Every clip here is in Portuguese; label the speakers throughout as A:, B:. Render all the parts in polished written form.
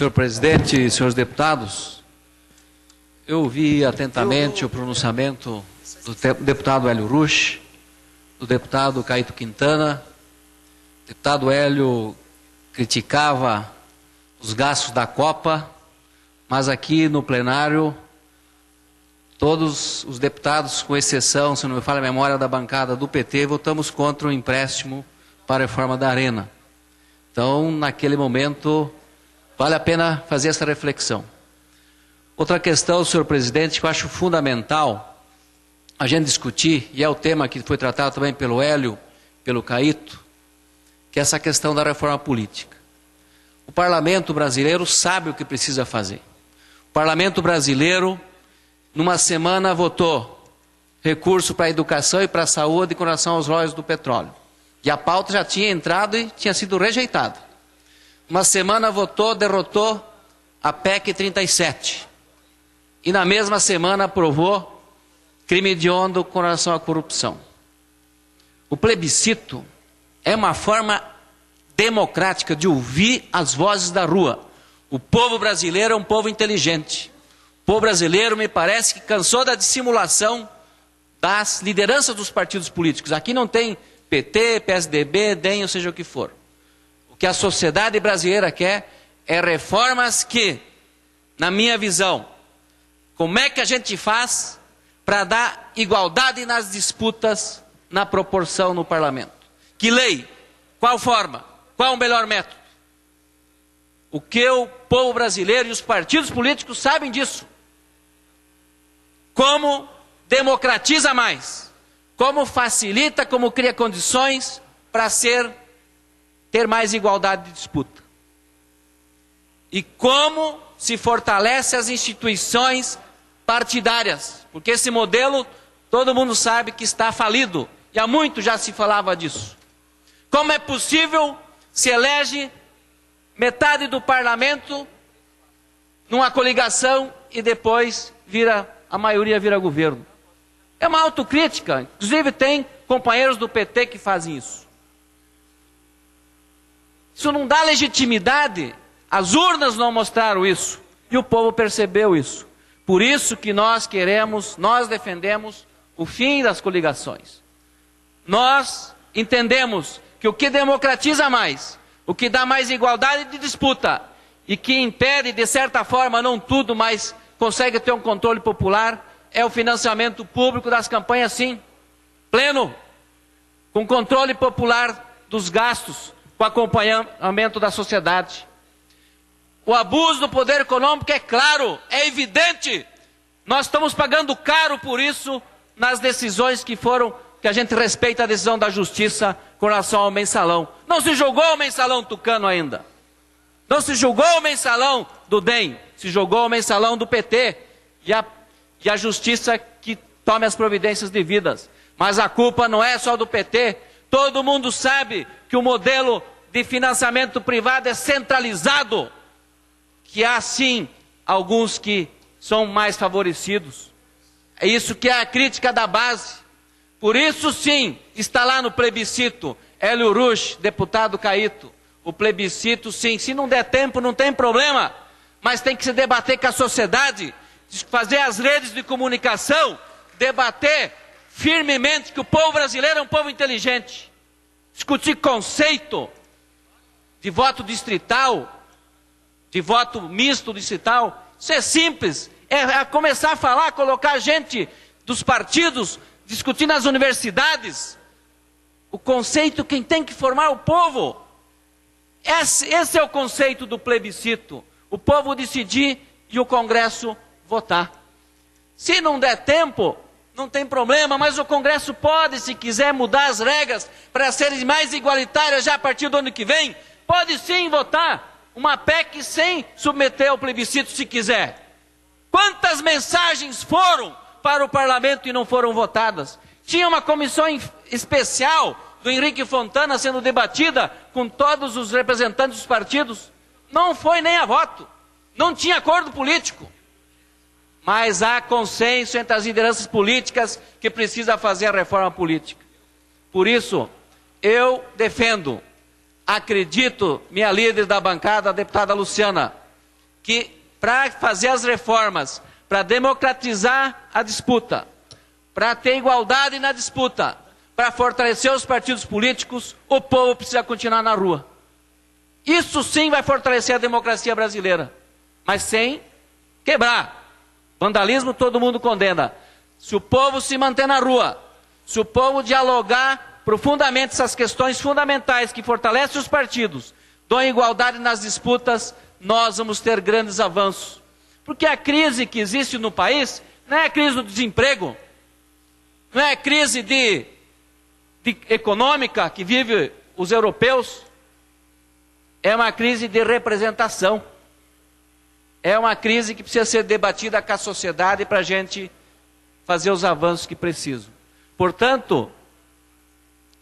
A: Senhor presidente, senhores deputados, eu ouvi atentamente o pronunciamento do deputado Hélio Rusch, do deputado Caíto Quintana. O deputado Hélio criticava os gastos da Copa, mas aqui no plenário, todos os deputados, com exceção, se não me falha a memória, da bancada do PT, votamos contra o empréstimo para a reforma da Arena. Então, naquele momento, vale a pena fazer essa reflexão. Outra questão, senhor presidente, que eu acho fundamental a gente discutir, e é o tema que foi tratado também pelo Hélio, pelo Caíto, que é essa questão da reforma política. O parlamento brasileiro sabe o que precisa fazer. O parlamento brasileiro, numa semana, votou recurso para a educação e para a saúde com relação aos royalties do petróleo. E a pauta já tinha entrado e tinha sido rejeitada. Uma semana votou, derrotou a PEC 37. E na mesma semana aprovou crime hediondo com relação à corrupção. O plebiscito é uma forma democrática de ouvir as vozes da rua. O povo brasileiro é um povo inteligente. O povo brasileiro, me parece, que cansou da dissimulação das lideranças dos partidos políticos. Aqui não tem PT, PSDB, DEM, ou seja o que for. O que a sociedade brasileira quer é reformas que, na minha visão, como é que a gente faz para dar igualdade nas disputas na proporção no parlamento? Que lei? Qual forma? Qual o melhor método? O que o povo brasileiro e os partidos políticos sabem disso. Como democratiza mais, como facilita, como cria condições para ter mais igualdade de disputa. E como se fortalece as instituições partidárias, porque esse modelo, todo mundo sabe que está falido, e há muito já se falava disso. Como é possível se elege metade do parlamento numa coligação e depois a maioria vira governo? É uma autocrítica, inclusive tem companheiros do PT que fazem isso. Isso não dá legitimidade, as urnas não mostraram isso, e o povo percebeu isso. Por isso que nós defendemos o fim das coligações. Nós entendemos que o que democratiza mais, o que dá mais igualdade de disputa, e que impede, de certa forma, não tudo, mas consegue ter um controle popular, é o financiamento público das campanhas, sim, pleno, com controle popular dos gastos, com acompanhamento da sociedade. O abuso do poder econômico é claro, é evidente. Nós estamos pagando caro por isso nas decisões que a gente respeita a decisão da justiça com relação ao mensalão. Não se julgou o mensalão tucano ainda. Não se julgou o mensalão do DEM, se julgou o mensalão do PT. E a justiça que tome as providências devidas. Mas a culpa não é só do PT. Todo mundo sabe que o modelo de financiamento privado é centralizado. Que há sim alguns que são mais favorecidos. É isso que é a crítica da base. Por isso sim, está lá no plebiscito, Hélio Rusch, deputado Caíto. O plebiscito sim, se não der tempo não tem problema, mas tem que se debater com a sociedade, fazer as redes de comunicação, debater firmemente que o povo brasileiro é um povo inteligente. Discutir conceito de voto distrital, de voto misto distrital, isso é simples, é começar a falar, colocar gente dos partidos, discutir nas universidades, o conceito, quem tem que formar o povo. Esse é o conceito do plebiscito, o povo decidir e o Congresso votar. Se não der tempo, não tem problema, mas o Congresso pode, se quiser mudar as regras para serem mais igualitárias já a partir do ano que vem, pode sim votar uma PEC sem submeter ao plebiscito se quiser. Quantas mensagens foram para o parlamento e não foram votadas? Tinha uma comissão especial do Henrique Fontana sendo debatida com todos os representantes dos partidos. Não foi nem a voto. Não tinha acordo político. Mas há consenso entre as lideranças políticas que precisa fazer a reforma política. Por isso, eu defendo, acredito, minha líder da bancada, a deputada Luciana, que para fazer as reformas, para democratizar a disputa, para ter igualdade na disputa, para fortalecer os partidos políticos, o povo precisa continuar na rua. Isso sim vai fortalecer a democracia brasileira, mas sem quebrar. Vandalismo todo mundo condena. Se o povo se manter na rua, se o povo dialogar profundamente essas questões fundamentais que fortalecem os partidos, dão igualdade nas disputas, nós vamos ter grandes avanços. Porque a crise que existe no país não é a crise do desemprego, não é a crise econômica que vive os europeus, é uma crise de representação. É uma crise que precisa ser debatida com a sociedade para a gente fazer os avanços que precisam. Portanto,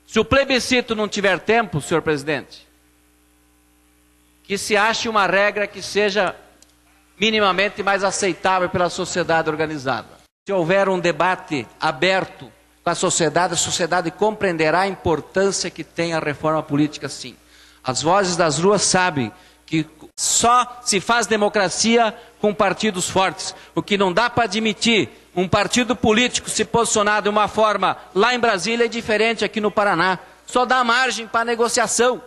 A: se o plebiscito não tiver tempo, senhor presidente, que se ache uma regra que seja minimamente mais aceitável pela sociedade organizada. Se houver um debate aberto com a sociedade compreenderá a importância que tem a reforma política, sim. As vozes das ruas sabem que só se faz democracia com partidos fortes. O que não dá para admitir um partido político se posicionar de uma forma lá em Brasília é diferente aqui no Paraná. Só dá margem para negociação.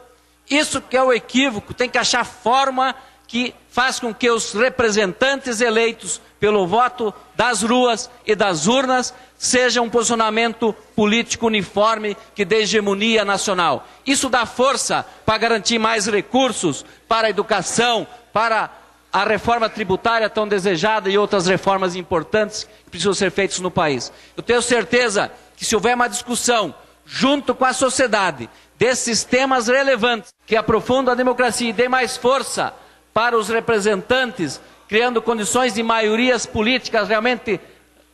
A: Isso que é o equívoco, tem que achar forma que faz com que os representantes eleitos pelo voto das ruas e das urnas seja um posicionamento político uniforme que dê hegemonia nacional. Isso dá força para garantir mais recursos para a educação, para a reforma tributária tão desejada e outras reformas importantes que precisam ser feitas no país. Eu tenho certeza que se houver uma discussão junto com a sociedade desses temas relevantes que aprofundam a democracia e dê mais força para os representantes, criando condições de maiorias políticas realmente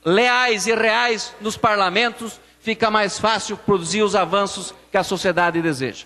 A: leais e reais nos parlamentos, fica mais fácil produzir os avanços que a sociedade deseja.